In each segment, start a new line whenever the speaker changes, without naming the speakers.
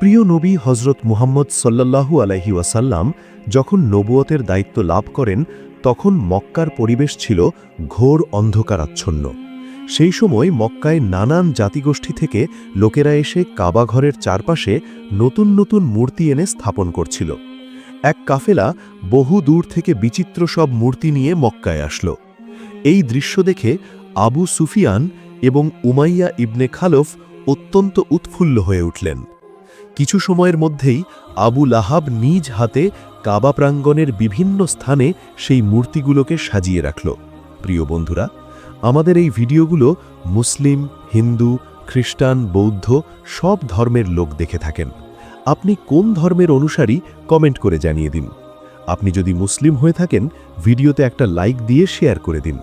প্রিয় নবী হজরত মুহাম্মদ সাল্লাল্লাহু আলাইহি ওয়াসাল্লাম যখন নবুয়তের দায়িত্ব লাভ করেন তখন মক্কার পরিবেশ ছিল ঘোর অন্ধকারাচ্ছন্ন। সেই সময় মক্কায় নানান জাতিগোষ্ঠী থেকে লোকেরা এসে কাবা ঘরের চারপাশে নতুন নতুন মূর্তি এনে স্থাপন করছিল। এক কাফেলা বহু দূর থেকে বিচিত্র সব মূর্তি নিয়ে মক্কায় আসল। এই দৃশ্য দেখে আবু সুফিয়ান এবং উমাইয়া ইবনে খালফ অত্যন্ত উৎফুল্ল হয়ে উঠলেন। কিছু সময়ের মধ্যেই আবু লাহাব নিজ হাতে কাবা প্রাঙ্গণের বিভিন্ন স্থানে সেই মূর্তিগুলোকে সাজিয়ে রাখল। প্রিয় বন্ধুরা, আমাদের এই ভিডিওগুলো মুসলিম, হিন্দু, খ্রিস্টান, বৌদ্ধ সব ধর্মের লোক দেখে থাকেন। আপনি কোন ধর্মের অনুসারী কমেন্ট করে জানিয়ে দিন। আপনি যদি মুসলিম হয়ে থাকেন ভিডিওতে একটা লাইক দিয়ে শেয়ার করে দিন।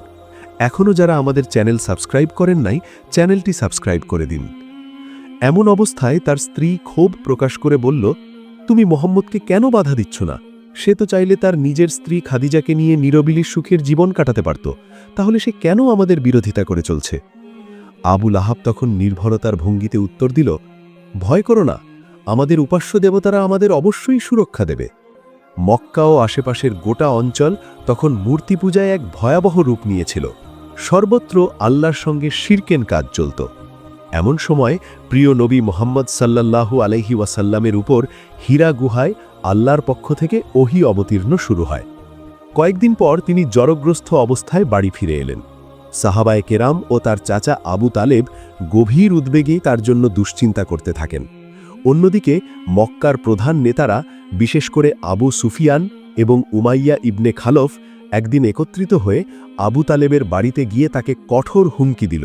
এখনও যারা আমাদের চ্যানেল সাবস্ক্রাইব করেন নাই, চ্যানেলটি সাবস্ক্রাইব করে দিন। এমন অবস্থায় তার স্ত্রী ক্ষোভ প্রকাশ করে বলল, তুমি মোহাম্মদকে কেন বাধা দিচ্ছ না? সে তো চাইলে তার নিজের স্ত্রী খাদিজাকে নিয়ে নিরবিলি সুখের জীবন কাটাতে পারত, তাহলে সে কেন আমাদের বিরোধিতা করে চলছে? আবু লাহাব তখন নির্ভরতার ভঙ্গিতে উত্তর দিল, ভয় করো না, আমাদের উপাস্য দেবতারা আমাদের অবশ্যই সুরক্ষা দেবে। মক্কা ও আশেপাশের গোটা অঞ্চল তখন মূর্তি পূজায় এক ভয়াবহ রূপ নিয়েছিল। সর্বত্র আল্লাহর সঙ্গে শিরকের কাজ চলত। এমন সময় প্রিয় নবী মুহাম্মদ সাল্লাল্লাহু আলাইহি ওয়াসাল্লামের উপর হীরা গুহায় আল্লাহর পক্ষ থেকে ওহী অবতীর্ণ শুরু হয়। কয়েকদিন পর তিনি জ্বরগ্রস্ত অবস্থায় বাড়ি ফিরে এলেন। সাহাবায়ে কেরাম ও তার চাচা আবু তালেব গভীর উদ্বেগে তার জন্য দুশ্চিন্তা করতে থাকেন। অন্যদিকে মক্কার প্রধান নেতারা, বিশেষ করে আবু সুফিয়ান এবং উমাইয়া ইবনে খালফ, একদিন একত্রিত হয়ে আবু তালেবের বাড়িতে গিয়ে তাকে কঠোর হুমকি দিল।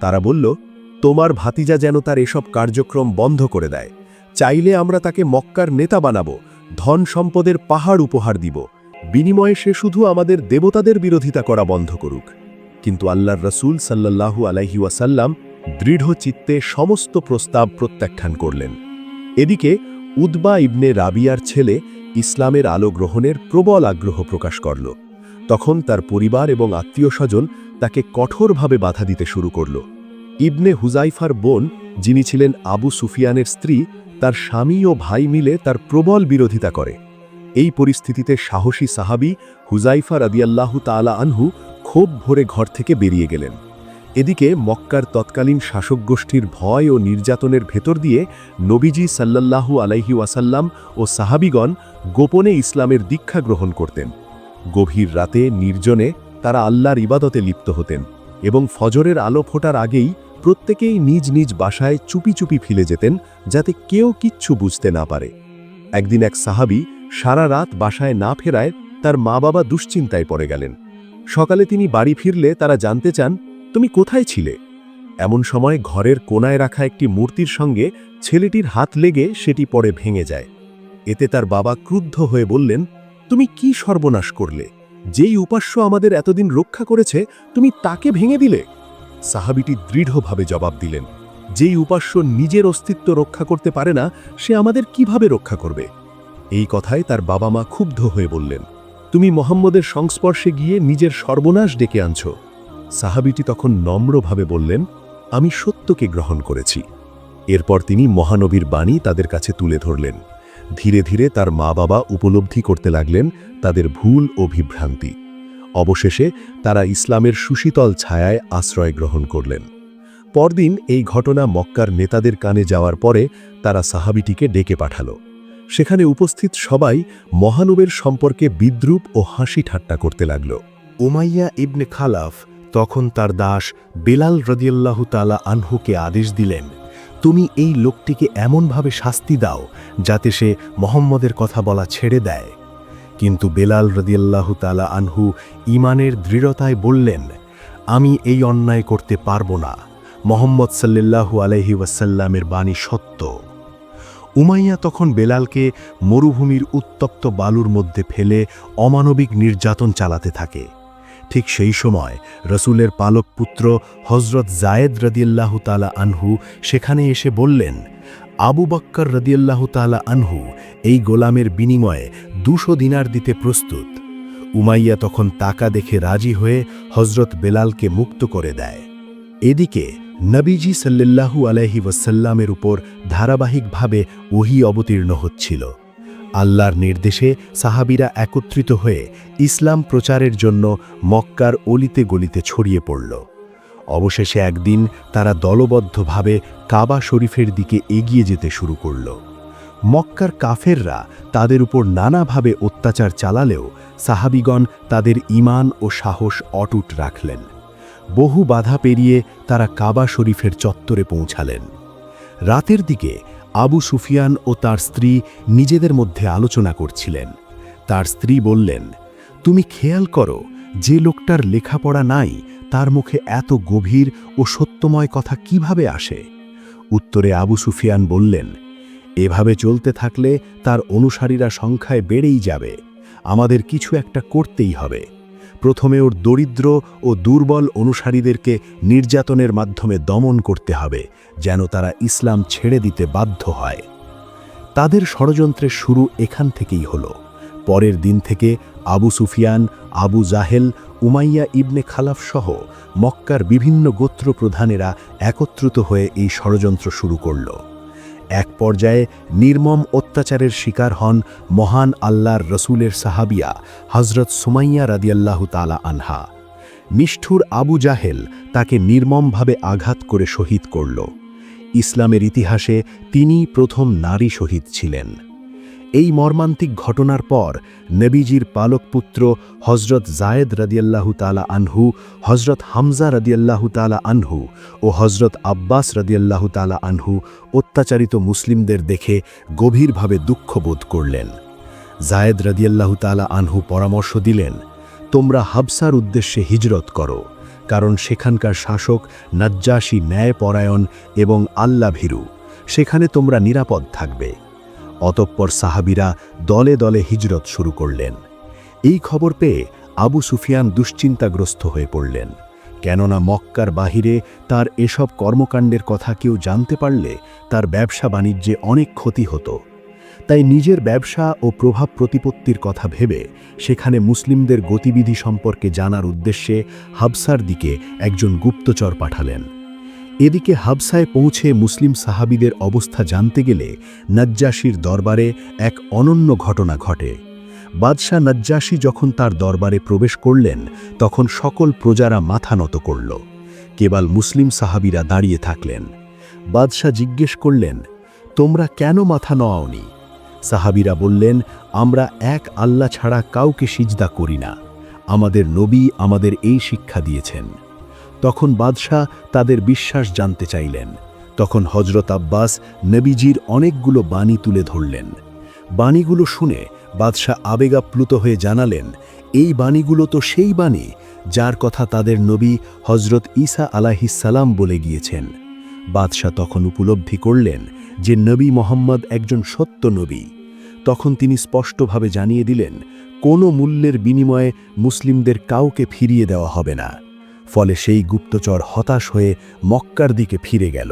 তারা বলল, তোমার ভাতিজা যেন তার এসব কার্যক্রম বন্ধ করে দেয়। চাইলে আমরা তাকে মক্কার নেতা বানাবো, ধন সম্পদের পাহাড় উপহার দিব, বিনিময়ে সে শুধু আমাদের দেবতাদের বিরোধিতা করা বন্ধ করুক। কিন্তু আল্লাহর রাসূল সাল্লাল্লাহু আলাইহি ওয়াসাল্লাম দৃঢ় চিত্তে সমস্ত প্রস্তাব প্রত্যাখ্যান করলেন। এদিকে উতবা ইবনে রাবিয়ার ছেলে ইসলামের আলো গ্রহণের প্রবল আগ্রহ প্রকাশ করল। তখন তার পরিবার এবং আত্মীয় স্বজন তাকে কঠোরভাবে বাধা দিতে শুরু করল। ইবনে হুজাইফার বোন, যিনি ছিলেন আবু সুফিয়ানের স্ত্রী, তার স্বামী ও ভাই মিলে তার প্রবল বিরোধিতা করে। এই পরিস্থিতিতে সাহসী সাহাবী হুজাইফা রাদিয়াল্লাহু তাআলা আনহু ক্ষোভ ভরে ঘর থেকে বেরিয়ে গেলেন। এদিকে মক্কার তৎকালীন শাসক গোষ্ঠীর ভয় ও নির্যাতনের ভেতর দিয়ে নবীজি সাল্লাল্লাহু আলাইহি ওয়াসাল্লাম ও সাহাবীগণ গোপনে ইসলামের দীক্ষা গ্রহণ করতেন। গভীর রাতে নির্জনে তারা আল্লাহর ইবাদতে লিপ্ত হতেন এবং ফজরের আলো ফোটার আগেই প্রত্যেকেই নিজ নিজ বাসায় চুপি চুপি ফিরে যেতেন, যাতে কেউ কিচ্ছু বুঝতে না পারে। একদিন এক সাহাবী সারা রাত বাসায় না ফেরায় তার মা বাবা দুশ্চিন্তায় পড়ে গেলেন। সকালে তিনি বাড়ি ফিরলে তারা জানতে চান, তুমি কোথায় ছিলে? এমন সময় ঘরের কোনায় রাখা একটি মূর্তির সঙ্গে ছেলেটির হাত লেগে সেটি পরে ভেঙে যায়। এতে তার বাবা ক্রুদ্ধ হয়ে বললেন, তুমি কি সর্বনাশ করলে? যেই উপাস্য আমাদের এতদিন রক্ষা করেছে তুমি তাকে ভেঙে দিলে? সাহাবীটি দৃঢ়ভাবে জবাব দিলেন, যেই উপাস্য নিজের অস্তিত্ব রক্ষা করতে পারে না সে আমাদের কিভাবে রক্ষা করবে? এই কথায় তার বাবা মা ক্ষুব্ধ হয়ে বললেন, তুমি মুহাম্মদের সংস্পর্শে গিয়ে নিজের সর্বনাশ ডেকে আনছ। সাহাবীটি তখন নম্রভাবে বললেন, আমি সত্যকে গ্রহণ করেছি। এরপর তিনি মহানবীর বাণী তাদের কাছে তুলে ধরলেন। ধীরে ধীরে তার মা বাবা উপলব্ধি করতে লাগলেন তাদের ভুল ও বিভ্রান্তি। অবশেষে তারা ইসলামের সুশীতল ছায়ায় আশ্রয় গ্রহণ করলেন। পরদিন এই ঘটনা মক্কার নেতাদের কানে যাওয়ার পরে তারা সাহাবীটিকে ডেকে পাঠাল। সেখানে উপস্থিত সবাই মহানবীর সম্পর্কে বিদ্রূপ ও হাসি ঠাট্টা করতে লাগল। উমাইয়া ইবনে খালাফ তখন তার দাস বেলাল রাদিয়াল্লাহু তাআলা আনহুকে আদেশ দিলেন, তুমি এই লোকটিকে এমনভাবে শাস্তি দাও যাতে সে মুহাম্মদের কথা বলা ছেড়ে দেয়। কিন্তু বেলাল রাদিয়াল্লাহু তাআলা আনহু ঈমানের দৃঢ়তায় বললেন, আমি এই অন্যায় করতে পারব না। মুহাম্মদ সাল্লাল্লাহু আলাইহি ওয়াসাল্লামের বাণী সত্য। উমাইয়া তখন বেলালকে মরুভূমির উত্তপ্ত বালুর মধ্যে ফেলে অমানবিক নির্যাতন চালাতে থাকে। ঠিক সেই সময় রসুলের পালক পুত্র হযরত যায়েদ রাদিয়াল্লাহু তাআলা আনহু সেখানে এসে বললেন, আবু বকর রাদিয়াল্লাহু তাআলা আনহু এই গোলামের বিনিময়ে 200 দিনার দিতে প্রস্তুত। উমাইয়া তখন টাকা দেখে রাজি হয়ে হযরত বেলালকে মুক্ত করে দেয়। এদিকে নবীজি সাল্লাল্লাহু আলাইহি ওয়াসাল্লামের উপর ধারাবাহিকভাবে ওহী অবতীর্ণ হচ্ছিল। আল্লাহর নির্দেশে সাহাবীরা একত্রিত হয়ে ইসলাম প্রচারের জন্য মক্কার অলিতে গলিতে ছড়িয়ে পড়ল। অবশেষে একদিন তারা দলবদ্ধভাবে কাবা শরীফের দিকে এগিয়ে যেতে শুরু করল। মক্কার কাফেররা তাদের উপর নানাভাবে অত্যাচার চালালেও সাহাবীগণ তাদের ঈমান ও সাহস অটুট রাখলেন। বহু বাধা পেরিয়ে তারা কাবা শরীফের চত্বরে পৌঁছালেন। রাতের দিকে আবু সুফিয়ান ও তার স্ত্রী নিজেদের মধ্যে আলোচনা করছিলেন। তার স্ত্রী বললেন, তুমি খেয়াল করো, যে লোকটার লেখাপড়া নাই তার মুখে এত গভীর ও সত্যময় কথা কিভাবে আসে? উত্তরে আবু সুফিয়ান বললেন, এভাবে চলতে থাকলে তার অনুসারীরা সংখ্যায় বেড়েই যাবে। আমাদের কিছু একটা করতেই হবে। প্রথমে ওর দরিদ্র ও দুর্বল অনুসারীদেরকে নির্যাতনের মাধ্যমে দমন করতে হবে, যেন তারা ইসলাম ছেড়ে দিতে বাধ্য হয়। তাদের ষড়যন্ত্রের শুরু এখান থেকেই হল। পরের দিন থেকে আবু সুফিয়ান, আবু জাহেল, উমাইয়া ইবনে খালাফ সহ মক্কার বিভিন্ন গোত্র প্রধানেরা একত্রিত হয়ে এই ষড়যন্ত্র শুরু করল। এক পর্যায়ে নির্মম অত্যাচারের শিকার হন মহান আল্লাহর রসুলের সাহাবিয়া হজরত সুমাইয়া রাদিয়াল্লাহু তাআলা আনহা। নিষ্ঠুর আবু জাহেল তাকে নির্মমভাবে আঘাত করে শহীদ করল। ইসলামের ইতিহাসে তিনিই প্রথম নারী শহীদ ছিলেন। এই মর্মান্তিক ঘটনার পর নবীজির পালক পুত্র হজরত জায়েদ রাদিয়াল্লাহু তাআলা আনহু, হজরত হামজা রাদিয়াল্লাহু তাআলা আনহু ও হজরত আব্বাস রাদিয়াল্লাহু তাআলা আনহু অত্যাচারিত মুসলিমদের দেখে গভীরভাবে দুঃখ বোধ করলেন। জায়েদ রাদিয়াল্লাহু তাআলা আনহু পরামর্শ দিলেন, তোমরা হাবসার উদ্দেশ্যে হিজরত করো, কারণ সেখানকার শাসক নাজ্জাশী ন্যায়পরায়ণ এবং আল্লাভীরু। সেখানে তোমরা নিরাপদ থাকবে। অতঃপর সাহাবীরা দলে দলে হিজরত শুরু করলেন। এই খবর পেয়ে আবু সুফিয়ান দুশ্চিন্তাগ্রস্ত হয়ে পড়লেন, কেননা মক্কার বাহিরে তার এসব কর্মকাণ্ডের কথা কেউ জানতে পারলে তার ব্যবসা বাণিজ্যে অনেক ক্ষতি হতো। তাই নিজের ব্যবসা ও প্রভাব প্রতিপত্তির কথা ভেবে সেখানে মুসলিমদের গতিবিধি সম্পর্কে জানার উদ্দেশ্যে হাবসার দিকে একজন গুপ্তচর পাঠালেন। এদিকে হাবসায় পৌঁছে মুসলিম সাহাবীদের অবস্থা জানতে গেলে নাজ্জাশীর দরবারে এক অনন্য ঘটনা ঘটে। বাদশাহ নাজ্জাশী যখন তার দরবারে প্রবেশ করলেন, তখন সকল প্রজারা মাথা নত করল। কেবল মুসলিম সাহাবীরা দাঁড়িয়ে থাকলেন। বাদশাহ জিজ্ঞেস করলেন, তোমরা কেন মাথা নোয়াওনি? সাহাবীরা বললেন, আমরা এক আল্লাহ ছাড়া কাউকে সিজদা করি না। আমাদের নবী আমাদের এই শিক্ষা দিয়েছেন। তখন বাদশাহ তাদের বিশ্বাস জানতে চাইলেন। তখন হজরত আব্বাস নবীজির অনেকগুলো বাণী তুলে ধরলেন। বাণীগুলো শুনে বাদশাহ আবেগাপ্লুত হয়ে জানালেন, এই বাণীগুলো তো সেই বাণী যার কথা তাদের নবী হজরত ঈসা আলাইহিস সালাম বলে গিয়েছেন। বাদশাহ তখন উপলব্ধি করলেন যে নবী মোহাম্মদ একজন সত্য নবী। তখন তিনি স্পষ্টভাবে জানিয়ে দিলেন, কোনো মূল্যের বিনিময়ে মুসলিমদের কাউকে ফিরিয়ে দেওয়া হবে না। ফলে সেই গুপ্তচর হতাশ হয়ে মক্কার দিকে ফিরে গেল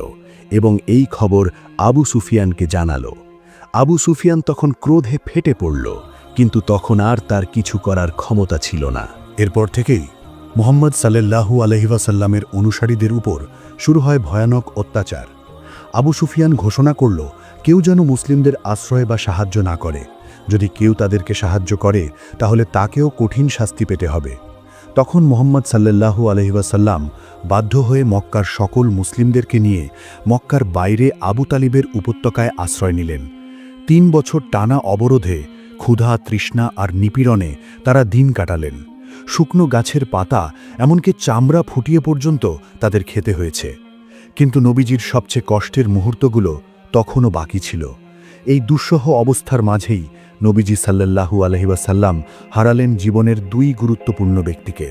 এবং এই খবর আবু সুফিয়ানকে জানালো। আবু সুফিয়ান তখন ক্রোধে ফেটে পড়ল, কিন্তু তখন আর তার কিছু করার ক্ষমতা ছিল না।
এরপর থেকেই মুহাম্মদ সাল্লাল্লাহু আলাইহি ওয়াসাল্লামের অনুসারীদের উপর শুরু হয় ভয়ানক অত্যাচার। আবু সুফিয়ান ঘোষণা করল, কেউ যেন মুসলিমদের আশ্রয় বা সাহায্য না করে। যদি কেউ তাদেরকে সাহায্য করে তাহলে তাকেও কঠিন শাস্তি পেতে হবে। তখন মুহাম্মদ সাল্লাল্লাহু আলাইহি ওয়াসাল্লাম বাধ্য হয়ে মক্কার সকল মুসলিমদেরকে নিয়ে মক্কার বাইরে আবু তালিবের উপত্যকায় আশ্রয় নিলেন। 3 বছর টানা অবরোধে, ক্ষুধা, তৃষ্ণা আর নিপীড়নে তারা দিন কাটালেন। শুকনো গাছের পাতা, এমনকি চামড়া ফুটিয়ে পর্যন্ত তাদের খেতে হয়েছে। কিন্তু নবীজির সবচেয়ে কষ্টের মুহূর্তগুলো তখনও বাকি ছিল। এই দুঃসহ অবস্থার মাঝেই নবীজি সাল্লাল্লাহু আলাইহি ওয়াসাল্লাম হারালেন জীবনের 2 গুরুত্বপূর্ণ ব্যক্তিকে।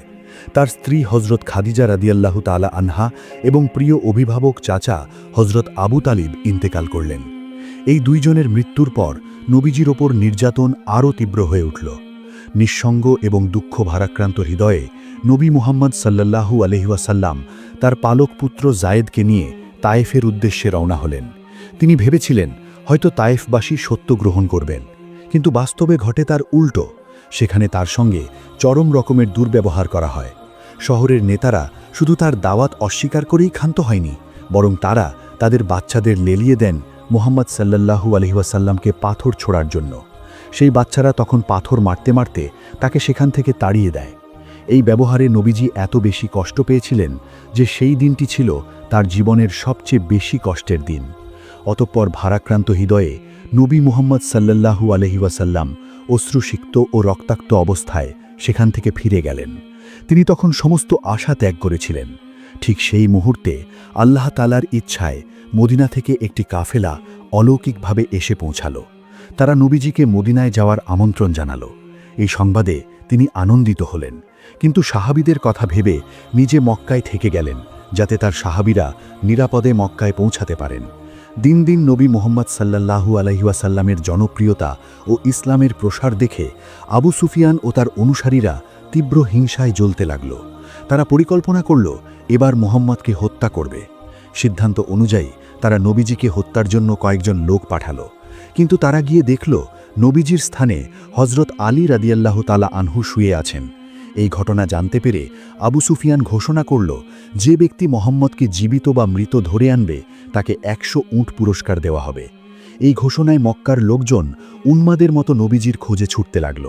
তার স্ত্রী হজরত খাদিজা রাদিয়াল্লাহু তাআলা আনহা এবং প্রিয় অভিভাবক চাচা হজরত আবু তালিব ইন্তেকাল করলেন। এই 2 জনের মৃত্যুর পর নবীজির ওপর নির্যাতন আরও তীব্র হয়ে উঠল। নিঃসঙ্গ এবং দুঃখ ভারাক্রান্ত হৃদয়ে নবী মুহাম্মদ সাল্লাল্লাহু আলাইহি ওয়াসাল্লাম তার পালক পুত্র জায়েদকে নিয়ে তায়েফের উদ্দেশ্যে রওনা হলেন। তিনি ভেবেছিলেন হয়তো তায়েফবাসী সত্য গ্রহণ করবেন, কিন্তু বাস্তবে ঘটে তার উল্টো। সেখানে তার সঙ্গে চরম রকমের দুর্ব্যবহার করা হয়। শহরের নেতারা শুধু তার দাওয়াত অস্বীকার করেই ক্ষান্ত হয়নি, বরং তারা তাদের বাচ্চাদের লেলিয়ে দেন মুহাম্মদ সাল্লাল্লাহু আলাইহি ওয়াসাল্লামকে পাথর ছোড়ার জন্য। সেই বাচ্চারা তখন পাথর মারতে মারতে তাকে সেখান থেকে তাড়িয়ে দেয়। এই ব্যবহারে নবীজি এত বেশি কষ্ট পেয়েছিলেন যে সেই দিনটি ছিল তার জীবনের সবচেয়ে বেশি কষ্টের দিন। অতঃপর ভারাক্রান্ত হৃদয়ে নবী মুহাম্মদ সাল্লাল্লাহু আলাইহি ওয়াসাল্লাম অশ্রুসিক্ত ও রক্তাক্ত অবস্থায় সেখান থেকে ফিরে গেলেন। তিনি তখন সমস্ত আশা ত্যাগ করেছিলেন। ঠিক সেই মুহূর্তে আল্লাহ তাআলার ইচ্ছায় মদিনা থেকে একটি কাফেলা অলৌকিকভাবে এসে পৌঁছালো। তারা নবীজিকে মদিনায় যাওয়ার আমন্ত্রণ জানালো। এই সংবাদে তিনি আনন্দিত হলেন, কিন্তু সাহাবীদের কথা ভেবে নিজে মক্কায় থেকে গেলেন, যাতে তার সাহাবীরা নিরাপদে মক্কায় পৌঁছাতে পারেন। দিন দিন নবী মুহাম্মদ সাল্লাল্লাহু আলাইহি ওয়াসাল্লামের জনপ্রিয়তা ও ইসলামের প্রসার দেখে আবু সুফিয়ান ও তার অনুসারীরা তীব্র হিংসায় জ্বলতে লাগল। তারা পরিকল্পনা করল এবার মুহাম্মদকে হত্যা করবে। সিদ্ধান্ত অনুযায়ী তারা নবীজিকে হত্যার জন্য কয়েকজন লোক পাঠালো, কিন্তু তারা গিয়ে দেখল নবীজির স্থানে হযরত আলী রাদিয়াল্লাহু তাআলা আনহু শুয়ে আছেন। এই ঘটনা জানতে পেরে আবু সুফিয়ান ঘোষণা করল, যে ব্যক্তি মুহাম্মদকে জীবিত বা মৃত ধরে আনবে তাকে 100 উট পুরস্কার দেওয়া হবে। এই ঘোষণায় মক্কার লোকজন উন্মাদের মতো নবীজির খোঁজে ছুটতে লাগল।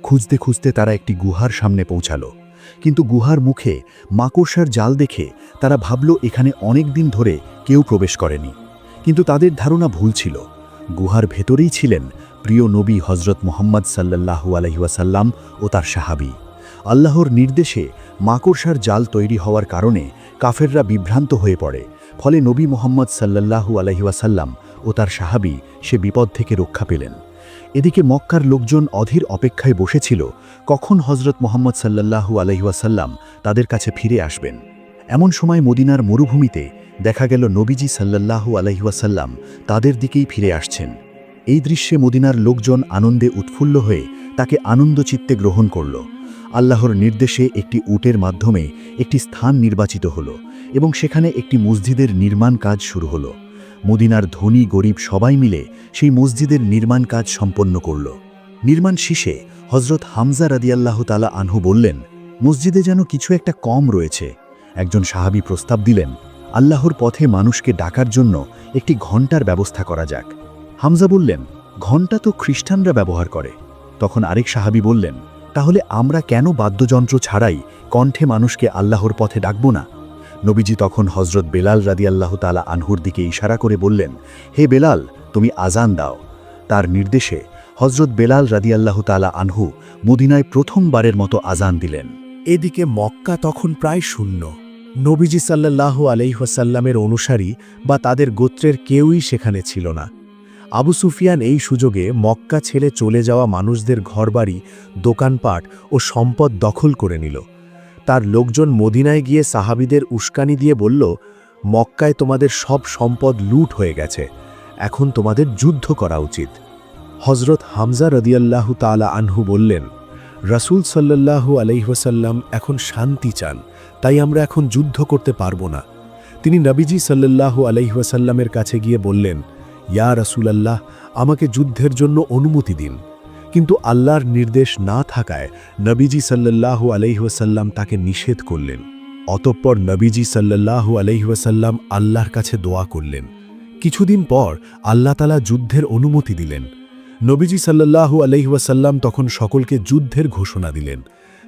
খুঁজতে খুঁজতে তারা একটি গুহার সামনে পৌঁছালো, কিন্তু গুহার মুখে মাকড়সার জাল দেখে তারা ভাবল এখানে অনেক দিন ধরে কেউ প্রবেশ করেনি। কিন্তু তাদের ধারণা ভুল ছিল। গুহার ভেতরেই ছিলেন প্রিয় নবী হযরত মুহাম্মদ সাল্লাল্লাহু আলাইহি ওয়াসাল্লাম ও তার সাহাবী। আল্লাহর নির্দেশে মাকড়সার জাল তৈরি হওয়ার কারণে কাফেররা বিভ্রান্ত হয়ে পড়ে। ফলে নবী মুহাম্মদ সাল্লাল্লাহু আলাইহি ওয়াসাল্লাম ও তার সাহাবী সে বিপদ থেকে রক্ষা পেলেন। এদিকে মক্কার লোকজন অধীর অপেক্ষায় বসেছিল কখন হযরত মুহাম্মদ সাল্লাল্লাহু আলাইহি ওয়াসাল্লাম তাদের কাছে ফিরে আসবেন। এমন সময় মদিনার মরুভূমিতে দেখা গেল নবীজি সাল্লাল্লাহু আলাইহি ওয়াসাল্লাম তাদের দিকেই ফিরে আসছেন। এই দৃশ্যে মদিনার লোকজন আনন্দে উৎফুল্ল হয়ে তাকে আনন্দচিত্তে গ্রহণ করল। আল্লাহর নির্দেশে একটি উটের মাধ্যমে একটি স্থান নির্বাচিত হল এবং সেখানে একটি মসজিদের নির্মাণ কাজ শুরু হল। মদিনার ধনী গরিব সবাই মিলে সেই মসজিদের নির্মাণ কাজ সম্পন্ন করল। নির্মাণ শেষে হযরত হামজা রাদিয়াল্লাহু তাআলা আনহু বললেন, মসজিদে যেন কিছু একটা কম রয়েছে। একজন সাহাবী প্রস্তাব দিলেন, আল্লাহর পথে মানুষকে ডাকার জন্য একটি ঘণ্টার ব্যবস্থা করা যাক। হামজা বললেন, ঘণ্টা তো খ্রিস্টানরা ব্যবহার করে। তখন আরেক সাহাবী বললেন, তাহলে আমরা কেন বাদ্যযন্ত্র ছাড়াই কণ্ঠে মানুষকে আল্লাহর পথে ডাকব না? নবীজি তখন হযরত বেলাল রাদিয়াল্লাহু তাআলা আনহুর দিকে ইশারা করে বললেন, হে বেলাল, তুমি আজান দাও। তার নির্দেশে হযরত বেলাল রাদিয়াল্লাহু তাআলা আনহু মদিনায় প্রথমবারের মতো আজান দিলেন।
এদিকে মক্কা তখন প্রায় শূন্য। নবীজি সাল্লাল্লাহু আলাইহি ওয়াসাল্লামের অনুসারী বা তাদের গোত্রের কেউই সেখানে ছিল না। আবু সুফিয়ান এই সুযোগে মক্কা ছেড়ে চলে যাওয়া মানুষদের ঘরবাড়ি, দোকানপাট ও সম্পদ দখল করে নিল। তার লোকজন মদিনায় গিয়ে সাহাবীদের উস্কানি দিয়ে বলল, মক্কায় তোমাদের সব সম্পদ লুট হয়ে গেছে, এখন তোমাদের যুদ্ধ করা উচিত। হযরত হামজা রাদিয়াল্লাহু তাআলা আনহু বললেন, রাসূল সাল্লাল্লাহু আলাইহি ওয়াসাল্লাম এখন শান্তি চান, তাই আমরা এখন যুদ্ধ করতে পারবো না। তিনি নবীজি সাল্লাল্লাহু আলাইহি ওয়াসাল্লামের কাছে গিয়ে বললেন, ইয়া রাসূলাল্লাহ, আমাকে যুদ্ধের জন্য অনুমতি দিন। কিন্তু আল্লাহর নির্দেশ না থাকায় নবীজি সাল্লাল্লাহু আলাইহি ওয়াসাল্লাম তাকে নিষেধ করলেন। অতঃপর নবীজি সাল্লাল্লাহু আলাইহি ওয়াসাল্লাম আল্লাহর কাছে দোয়া করলেন। কিছুদিন পর আল্লাহ তাআলা যুদ্ধের অনুমতি দিলেন। নবীজি সাল্লাল্লাহু আলাইহি ওয়াসাল্লাম তখন সকলকে যুদ্ধের ঘোষণা দিলেন।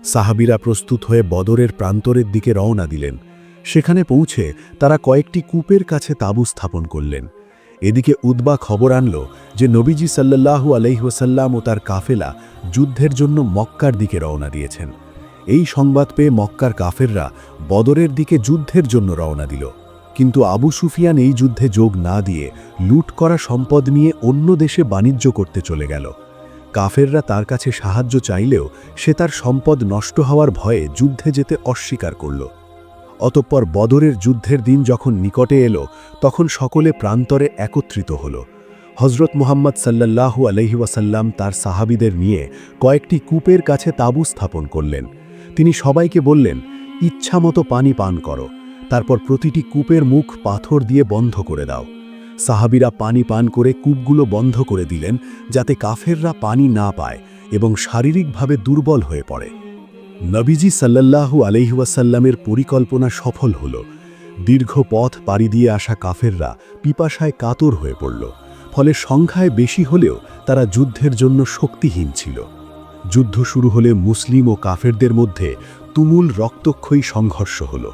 সাহাবীরা প্রস্তুত হয়ে বদরের প্রান্তরের দিকে রওনা দিলেন। সেখানে পৌঁছে তারা কয়েকটি কূপের কাছে তাঁবু স্থাপন করলেন। এদিকে উতবা খবর আনল যে নবীজি সাল্লাল্লাহু আলাইহি ওয়াসাল্লাম ও তার কাফেলা যুদ্ধের জন্য মক্কার দিকে রওনা দিয়েছেন। এই সংবাদ পেয়ে মক্কার কাফেররা বদরের দিকে যুদ্ধের জন্য রওনা দিল। কিন্তু আবু সুফিয়ান এই যুদ্ধে যোগ না দিয়ে লুট করা সম্পদ নিয়ে অন্য দেশে বাণিজ্য করতে চলে গেল। কাফেররা তার কাছে সাহায্য চাইলেও সে তার সম্পদ নষ্ট হওয়ার ভয়ে যুদ্ধে যেতে অস্বীকার করল। অতঃপর বদরের যুদ্ধের দিন যখন নিকটে এলো, তখন সকলে প্রান্তরে একত্রিত হল। হযরত মুহাম্মদ সাল্লাল্লাহু আলাইহি ওয়াসাল্লাম তার সাহাবীদের নিয়ে কয়েকটি কূপের কাছে তাঁবু স্থাপন করলেন। তিনি সবাইকে বললেন, ইচ্ছামতো পানি পান করো, তারপর প্রতিটি কূপের মুখ পাথর দিয়ে বন্ধ করে দাও। সাহাবীরা পানি পান করে কূপগুলো বন্ধ করে দিলেন, যাতে কাফেররা পানি না পায় এবং শারীরিকভাবে দুর্বল হয়ে পড়ে।
নবীজি সাল্লাল্লাহু আলাইহি ওয়াসাল্লামের পরিকল্পনা সফল হল। দীর্ঘ পথ পাড়ি দিয়ে আসা কাফেররা পিপাসায় কাতর হয়ে পড়ল। ফলে সংখ্যায় বেশি হলেও তারা যুদ্ধের জন্য শক্তিহীন ছিল। যুদ্ধ শুরু হলে মুসলিম ও কাফেরদের মধ্যে তুমুল রক্তক্ষয়ী সংঘর্ষ হল।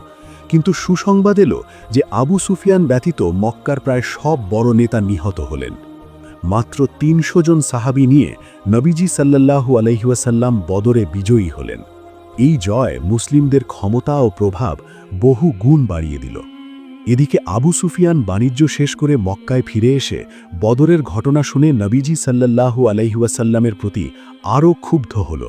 কিন্তু সুসংবাদ এলো যে আবু সুফিয়ান ব্যতীত মক্কার প্রায় সব বড় নেতা নিহত হলেন। মাত্র ৩০০ জন সাহাবী নিয়ে নবীজি সাল্লাল্লাহু আলাইহি ওয়াসাল্লাম বদরে বিজয়ী হলেন। এই জয় মুসলিমদের ক্ষমতা ও প্রভাব বহু গুণ বাড়িয়ে দিল। এদিকে আবু সুফিয়ান বাণিজ্য শেষ করে মক্কায় ফিরে এসে বদরের ঘটনা শুনে নবীজি সাল্লাল্লাহু আলাইহি ওয়াসাল্লামের প্রতি আরও ক্ষুব্ধ হল।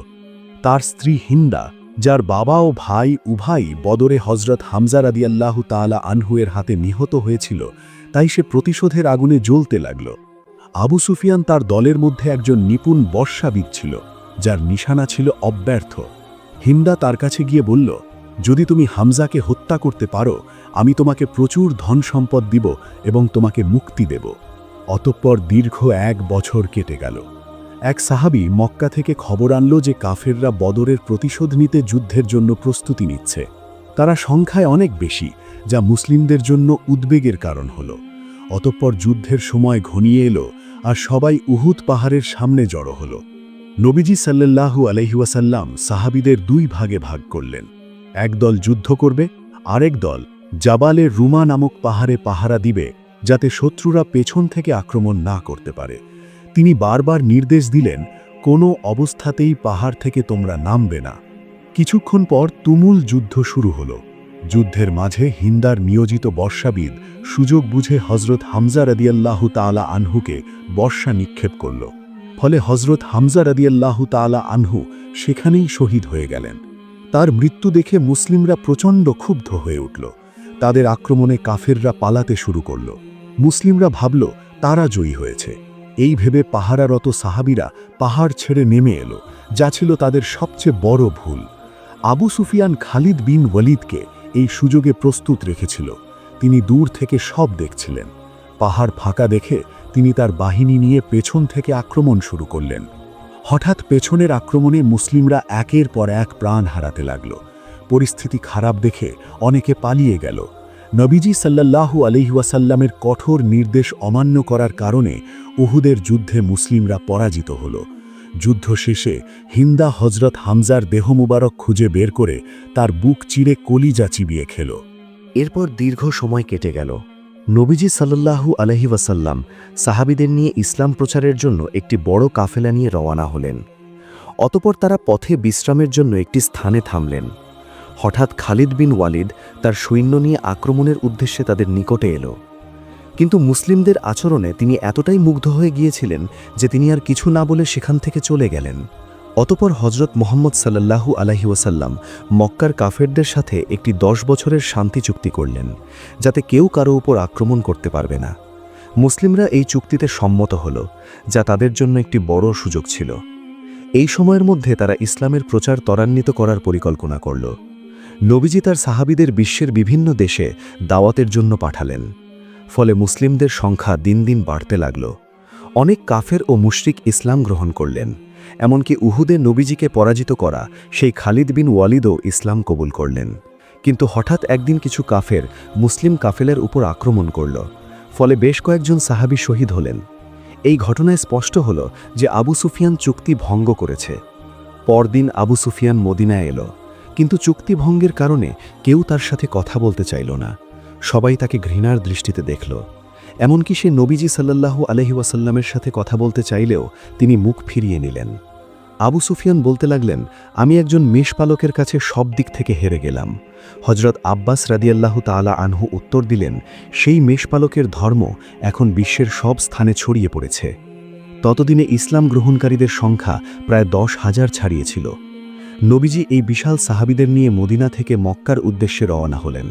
তার স্ত্রী হিন্দা, যার বাবা ও ভাই উভয়ই বদরে হজরত হামজা রাদিয়াল্লাহু তাআলা আনহু-এর হাতে নিহত হয়েছিল, তাই সে প্রতিশোধের আগুনে জ্বলতে লাগল। আবু সুফিয়ান তার দলের মধ্যে একজন নিপুণ বর্ষাবিদ ছিল, যার নিশানা ছিল অব্যর্থ। হিন্দা তার কাছে গিয়ে বলল, যদি তুমি হামজাকে হত্যা করতে পারো, আমি তোমাকে প্রচুর ধন সম্পদ দিব এবং তোমাকে মুক্তি দেব। অতঃপর দীর্ঘ ১ বছর কেটে গেল। এক সাহাবী মক্কা থেকে খবর আনল যে কাফেররা বদরের প্রতিশোধ নিতে যুদ্ধের জন্য প্রস্তুতি নিচ্ছে। তারা সংখ্যায় অনেক বেশি, যা মুসলিমদের জন্য উদ্বেগের কারণ হল। অতঃপর যুদ্ধের সময় ঘনিয়ে এলো আর সবাই উহুদ পাহাড়ের সামনে জড়ো হল। নবীজি সাল্লাল্লাহু আলাইহি ওয়াসাল্লাম সাহাবীদের ২ ভাগে ভাগ করলেন। এক দল যুদ্ধ করবে, আরেক দল জাবালে রুমা নামক পাহাড়ে পাহারা দিবে, যাতে শত্রুরা পেছন থেকে আক্রমণ না করতে পারে। তিনি বারবার নির্দেশ দিলেন, কোনো অবস্থাতেই পাহাড় থেকে তোমরা নামবে না। কিছুক্ষণ পর তুমুল যুদ্ধ শুরু হল। যুদ্ধের মাঝে হিন্দার নিয়োজিত বর্ষাবিদ সুযোগ বুঝে হজরত হামজা রাদিয়াল্লাহু তাআলা আনহুকে বর্ষা নিক্ষেপ করল। ফলে হজরত হামজা রাদিয়াল্লাহু তাআলা আনহু সেখানেই শহীদ হয়ে গেলেন। তার মৃত্যু দেখে মুসলিমরা প্রচণ্ড ক্ষুব্ধ হয়ে উঠল। তাদের আক্রমণে কাফেররা পালাতে শুরু করল। মুসলিমরা ভাবল তারা জয়ী হয়েছে। এই ভেবে পাহারারত সাহাবীরা পাহাড় ছেড়ে নেমে এলো, যা ছিল তাদের সবচেয়ে বড় ভুল। আবু সুফিয়ান খালিদ বিন ওয়ালিদকে এই সুযোগে প্রস্তুত রেখেছিল। তিনি দূর থেকে সব দেখছিলেন। পাহাড় ফাঁকা দেখে তিনি তার বাহিনী নিয়ে পেছন থেকে আক্রমণ শুরু করলেন। হঠাৎ পেছনের আক্রমণে মুসলিমরা একের পর এক প্রাণ হারাতে লাগল। পরিস্থিতি খারাপ দেখে অনেকে পালিয়ে গেল। নবীজি সাল্লাল্লাহু আলাইহি ওয়াসাল্লামের কঠোর নির্দেশ অমান্য করার কারণে উহুদের যুদ্ধে মুসলিমরা পরাজিত হল। যুদ্ধ শেষে হিন্দা হজরত হামজার দেহ মুবারক খুঁজে বের করে তার বুক চিরে কলিজা চিবিয়ে খেল।
এরপর দীর্ঘ সময় কেটে গেল। নবীজি সাল্লাল্লাহু আলাইহি ওয়াসাল্লাম সাহাবীদের নিয়ে ইসলাম প্রচারের জন্য একটি বড় কাফেলা নিয়ে রওনা হলেন। অতঃপর তারা পথে বিশ্রামের জন্য একটি স্থানে থামলেন। হঠাৎ খালিদ বিন ওয়ালিদ তার সৈন্য নিয়ে আক্রমণের উদ্দেশ্যে তাদের নিকটে এলো। কিন্তু মুসলিমদের আচরণে তিনি এতটাই মুগ্ধ হয়ে গিয়েছিলেন যে তিনি আর কিছু না বলে সেখান থেকে চলে গেলেন। অতঃপর হজরত মুহাম্মদ সাল্লাল্লাহু আলাইহি ওয়াসাল্লাম মক্কার কাফেরদের সাথে একটি ১০ বছরের শান্তি চুক্তি করলেন, যাতে কেউ কারো উপর আক্রমণ করতে পারবে না। মুসলিমরা এই চুক্তিতে সম্মত হল, যা তাদের জন্য একটি বড় সুযোগ ছিল। এই সময়ের মধ্যে তারা ইসলামের প্রচার ত্বরান্বিত করার পরিকল্পনা করল। নবীজি তার সাহাবীদের বিশ্বের বিভিন্ন দেশে দাওয়াতের জন্য পাঠালেন। ফলে মুসলিমদের সংখ্যা দিন দিন বাড়তে লাগল। অনেক কাফের ও মুশরিক ইসলাম গ্রহণ করলেন। এমনকি উহুদে নবীজিকে পরাজিত করা সেই খালিদ বিন ওয়ালিদও ইসলাম কবুল করলেন। কিন্তু হঠাৎ একদিন কিছু কাফের মুসলিম কাফেলার উপর আক্রমণ করল। ফলে বেশ কয়েকজন সাহাবী শহীদ হলেন। এই ঘটনায় স্পষ্ট হল যে আবু সুফিয়ান চুক্তি ভঙ্গ করেছে। পরদিন আবু সুফিয়ান মদিনায় এলো, কিন্তু চুক্তি ভঙ্গের কারণে কেউ তার সাথে কথা বলতে চাইল না। সবাই তাকে ঘৃণার দৃষ্টিতে দেখল। এমনকি সে নবীজি সাল্লাল্লাহু আলাইহি ওয়াসাল্লামের সাথে কথা বলতে চাইলেও তিনি মুখ ফিরিয়ে নিলেন। আবু সুফিয়ান বলতে লাগলেন, আমি একজন মেষপালকের কাছে সব দিক থেকে হেরে গেলাম। হজরত আব্বাস রাদিয়াল্লাহু তাআলা আনহু উত্তর দিলেন, সেই মেষপালকের ধর্ম এখন বিশ্বের সব স্থানে ছড়িয়ে পড়েছে। ততদিনে ইসলাম গ্রহণকারীদের সংখ্যা প্রায় ১০,০০০ ছাড়িয়েছিল। নবীজি এই বিশাল সাহাবীদের নিয়ে মদিনা থেকে মক্কার উদ্দেশ্যে রওনা হলেন।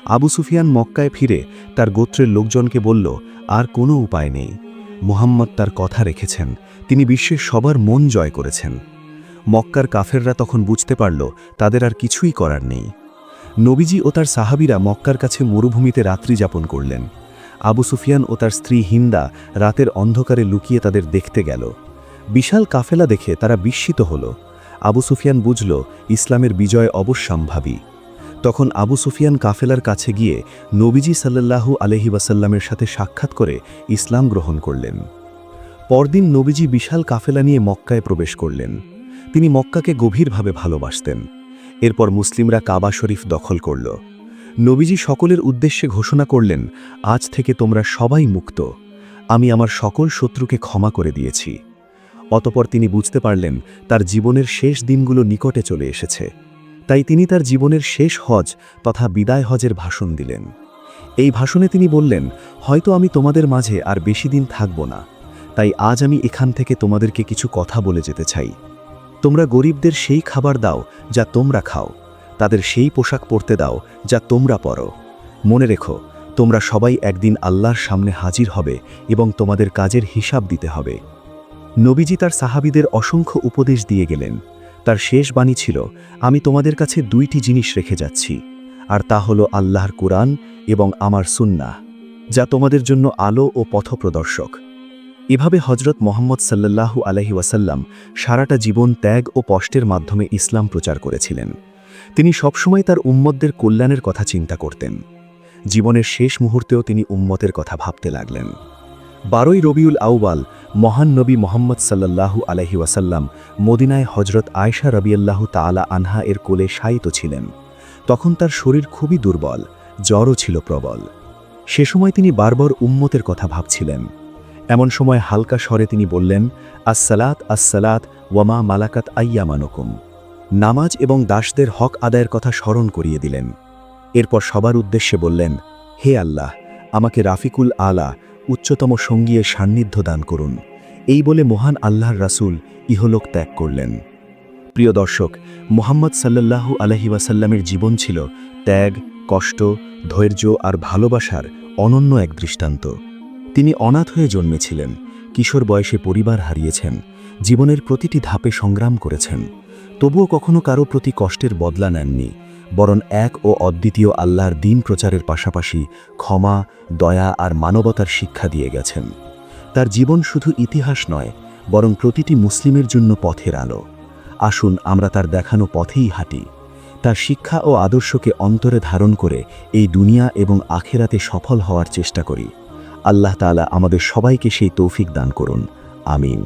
আবু সুফিয়ান মক্কায় ফিরে তার গোত্রের লোকজনকে বলল, আর কোনো উপায় নেই। মুহাম্মদ তার কথা রেখেছেন, তিনি বিশ্বের সবার মন জয় করেছেন। মক্কার কাফেররা তখন বুঝতে পারল তাদের আর কিছুই করার নেই। নবীজি ও তার সাহাবীরা মক্কার কাছে মরুভূমিতে রাত্রি যাপন করলেন। আবু সুফিয়ান ও তার স্ত্রী হিন্দা রাতের অন্ধকারে লুকিয়ে তাদের দেখতে গেল। বিশাল কাফেলা দেখে তারা বিস্মিত হল।
আবু সুফিয়ান বুঝল ইসলামের বিজয় অবশ্যম্ভাবী। তখন আবু সুফিয়ান কাফেলার কাছে গিয়ে নবীজি সাল্লাল্লাহু আলাইহি ওয়াসাল্লামের সাথে সাক্ষাৎ করে ইসলাম গ্রহণ করলেন। পরদিন নবীজি বিশাল কাফেলা নিয়ে মক্কায় প্রবেশ করলেন। তিনি মক্কাকে গভীরভাবে ভালোবাসতেন। এরপর মুসলিমরা কাবা শরীফ দখল করল। নবীজি সকলের উদ্দেশ্যে ঘোষণা করলেন, আজ থেকে তোমরা সবাই মুক্ত। আমি আমার সকল শত্রুকে ক্ষমা করে দিয়েছি। অতঃপর তিনি বুঝতে পারলেন তার জীবনের শেষ দিনগুলো নিকটে চলে এসেছে। তাই তিনি তার জীবনের শেষ হজ তথা বিদায় হজের ভাষণ দিলেন। এই ভাষণে তিনি বললেন, হয়তো আমি তোমাদের মাঝে আর বেশি দিন থাকব না, তাই আজ আমি এখান থেকে তোমাদেরকে কিছু কথা বলে যেতে চাই। তোমরা গরিবদের সেই খাবার দাও যা তোমরা খাও, তাদের সেই পোশাক পরতে দাও যা তোমরা পরো। মনে রেখো, তোমরা সবাই একদিন আল্লাহর সামনে হাজির হবে এবং তোমাদের কাজের হিসাব দিতে হবে। নবীজি তার সাহাবীদের অসংখ্য উপদেশ দিয়ে গেলেন। তার শেষ বাণী ছিল, আমি তোমাদের কাছে দুইটি জিনিস রেখে যাচ্ছি, আর তা হলো আল্লাহর কুরআন এবং আমার সুন্নাহ, যা তোমাদের জন্য আলো ও পথপ্রদর্শক। এভাবে হজরত মুহাম্মদ সাল্লাল্লাহু আলাইহি ওয়াসাল্লাম সারাটা জীবন ত্যাগ ও কষ্টের মাধ্যমে ইসলাম প্রচার করেছিলেন। তিনি সবসময় তার উম্মতদের কল্যাণের কথা চিন্তা করতেন। জীবনের শেষ মুহূর্তেও তিনি উম্মতের কথা ভাবতে লাগলেন। 12ই রবিউল আউয়াল মহান নবী মুহাম্মদ সাল্লাল্লাহু আলাইহি ওয়াসাল্লাম মদিনায় হজরত আয়েশা রাদিয়াল্লাহু তাআলা আনহা এর কোলে শায়িত ছিলেন। তখন তার শরীর খুবই দুর্বল, জ্বরও ছিল প্রবল। সে সময় তিনি বারবার উম্মতের কথা ভাবছিলেন। এমন সময় হালকা স্বরে তিনি বললেন, আসসালাত আসসালাত ওয়ামা মালাকাত আইয়ামানুকুম। নামাজ এবং দাসদের হক আদায়ের কথা স্মরণ করিয়ে দিলেন। এরপর সবার উদ্দেশ্যে বললেন, হে আল্লাহ, আমাকে রাফিকুল আলা উচ্চতম সঙ্গীর সান্নিধ্য দান করুন। এই বলে মহান আল্লাহর রাসূল ইহলোক ত্যাগ করলেন। প্রিয় দর্শক, মুহাম্মদ সাল্লাল্লাহু আলাইহি ওয়াসাল্লামের জীবন ছিল ত্যাগ, কষ্ট, ধৈর্য আর ভালোবাসার অনন্য এক দৃষ্টান্ত। তিনি অনাথ হয়ে জন্মেছিলেন, কিশোর বয়সে পরিবার হারিয়েছেন, জীবনের প্রতিটি ধাপে সংগ্রাম করেছেন। তবুও কখনো কারো প্রতি কষ্টের বদলা নেননি, বরং এক ও অদ্বিতীয় আল্লাহর দ্বীন প্রচারের পাশাপাশি ক্ষমা, দয়া আর মানবতার শিক্ষা দিয়ে গেছেন। তার জীবন শুধু ইতিহাস নয়, বরং প্রতিটি মুসলিমের জন্য পথের আলো। আসুন আমরা তার দেখানো পথেই হাঁটি। তার শিক্ষা ও আদর্শকে অন্তরে ধারণ করে এই দুনিয়া এবং আখেরাতে সফল হওয়ার চেষ্টা করি। আল্লাহ তাআলা আমাদের সবাইকে সেই তৌফিক দান করুন। আমিন।